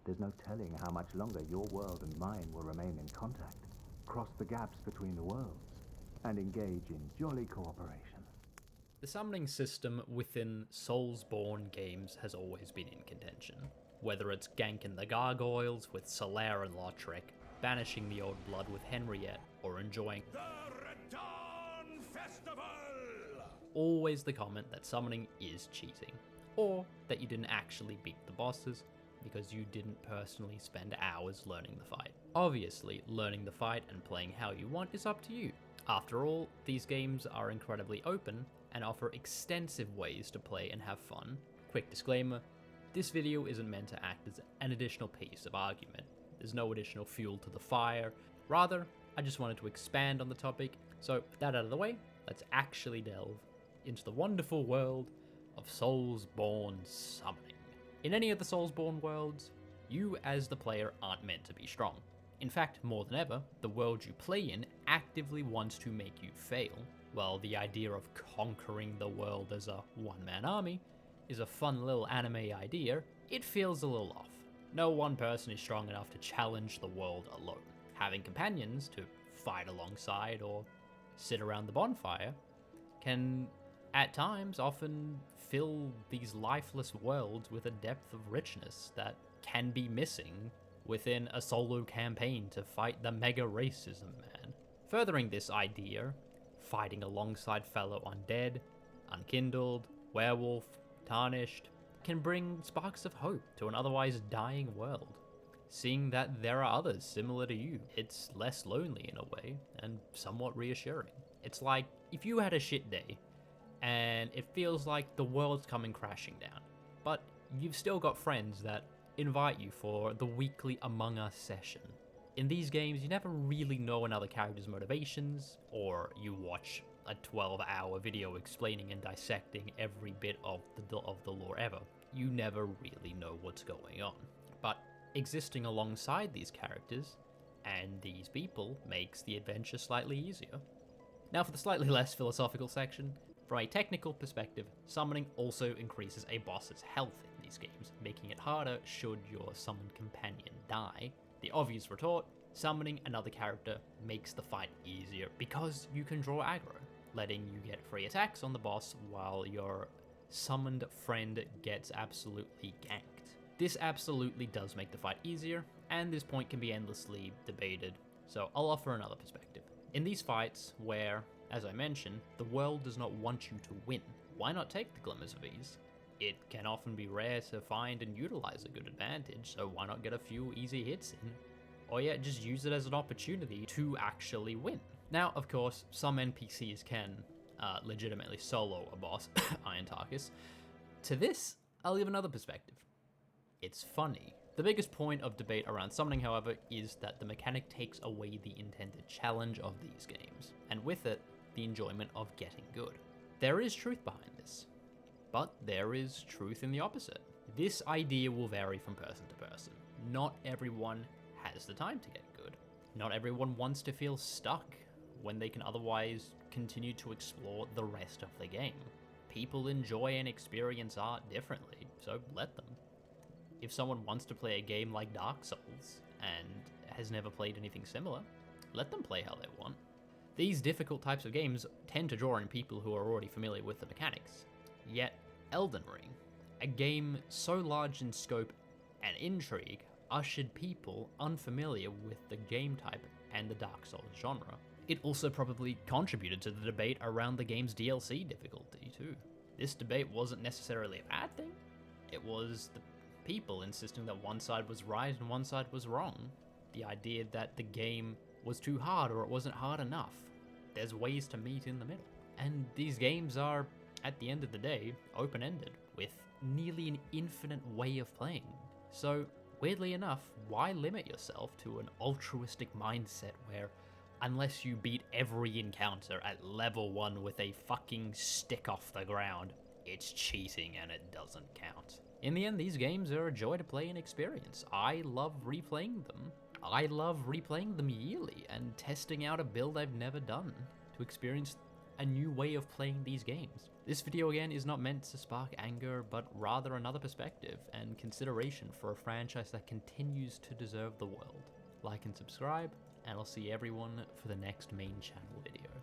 There's no telling how much longer your world and mine will remain in contact, cross the gaps between the worlds, and engage in jolly cooperation. The summoning system within SoulsBourne games has always been in contention. Whether it's ganking the gargoyles with Solaire and Lautrec, banishing the old blood with Henriette, or enjoying The Return Festival! Always the comment that summoning is cheating, or that you didn't actually beat the bosses because you didn't personally spend hours learning the fight. Obviously, learning the fight and playing how you want is up to you. After all, these games are incredibly open and offer extensive ways to play and have fun. Quick disclaimer, this video isn't meant to act as an additional piece of argument. There's no additional fuel to the fire. Rather, I just wanted to expand on the topic. So with that out of the way, let's actually delve into the wonderful world of SoulsBourne summoning. In any of the SoulsBourne worlds, you as the player aren't meant to be strong. In fact, more than ever, the world you play in actively wants to make you fail. While the idea of conquering the world as a one-man army is a fun little anime idea, it feels a little off. No one person is strong enough to challenge the world alone. Having companions to fight alongside or sit around the bonfire can, at times, often fill these lifeless worlds with a depth of richness that can be missing within a solo campaign to fight the mega racism man. Furthering this idea, fighting alongside fellow undead, unkindled, werewolf, tarnished, can bring sparks of hope to an otherwise dying world. Seeing that there are others similar to you, it's less lonely in a way, and somewhat reassuring. It's like if you had a shit day, and it feels like the world's coming crashing down, but you've still got friends that invite you for the weekly Among Us session. In these games, you never really know another character's motivations, or you watch a 12-hour video explaining and dissecting every bit of the lore ever. You never really know what's going on. But existing alongside these characters and these people makes the adventure slightly easier. Now for the slightly less philosophical section. From a technical perspective, summoning also increases a boss's health in these games, making it harder should your summoned companion die. The obvious retort, summoning another character makes the fight easier because you can draw aggro, letting you get free attacks on the boss while your summoned friend gets absolutely ganked. This absolutely does make the fight easier, and this point can be endlessly debated, so I'll offer another perspective. In these fights where, as I mentioned, the world does not want you to win, why not take the glimmers of ease? It can often be rare to find and utilize a good advantage, so why not get a few easy hits in? Or yet just use it as an opportunity to actually win. Now, of course, some NPCs can legitimately solo a boss, Iron Tarkus. To this, I'll give another perspective. It's funny. The biggest point of debate around summoning, however, is that the mechanic takes away the intended challenge of these games, and with it, the enjoyment of getting good. There is truth behind this, but there is truth in the opposite. This idea will vary from person to person. Not everyone has the time to get good. Not everyone wants to feel stuck when they can otherwise continue to explore the rest of the game. People enjoy and experience art differently, so let them. If someone wants to play a game like Dark Souls and has never played anything similar, let them play how they want. These difficult types of games tend to draw in people who are already familiar with the mechanics. Yet, Elden Ring, a game so large in scope and intrigue, ushered people unfamiliar with the game type and the Dark Souls genre. It also probably contributed to the debate around the game's DLC difficulty too. This debate wasn't necessarily a bad thing. It was the people insisting that one side was right and one side was wrong. The idea that the game was too hard or it wasn't hard enough. There's ways to meet in the middle. And these games are, at the end of the day, open-ended, with nearly an infinite way of playing. So, weirdly enough, why limit yourself to an altruistic mindset where, unless you beat every encounter at level 1 with a fucking stick off the ground, it's cheating and it doesn't count? In the end, these games are a joy to play and experience. I love replaying them. I love replaying them yearly and testing out a build I've never done to experience a new way of playing these games. This video again is not meant to spark anger, but rather another perspective and consideration for a franchise that continues to deserve the world. Like and subscribe, and I'll see everyone for the next main channel video.